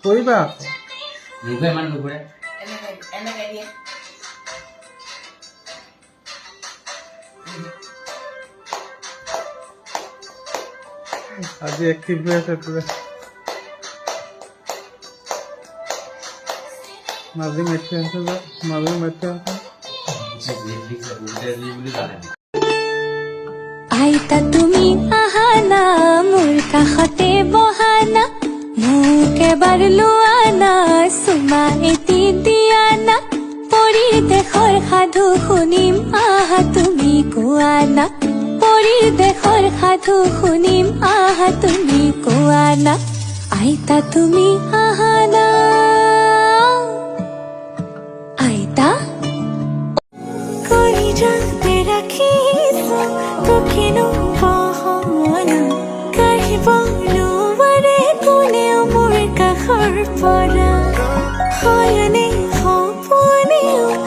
কৰিবা নুঘূৰে ইমান নুঘূৰে। এনেকে দিয়ে আজি এক্টিভ হৈ আছে পুৰা মাজে মেট্ৰি আছে যে মাজে মেট্ৰি আছে আইতা তুমি আহানা মোৰ কাষতে বহানা মোক এবাৰ লোৱানা চুমা এটি দিয়ানা পৰীৰ দেশৰ সাধু শুনিম আহা তুমি কোৱানা পৰীৰ দেশৰ সাধু শুনিম আহা তুমি কোৱানা আইতা তুমি আহানা আইতা কৰি যাতে ৰাখিছো দুখিনো বহনা কাঢ়িব নোৱাৰে কোনেও মোৰ কাষৰ পৰা হয়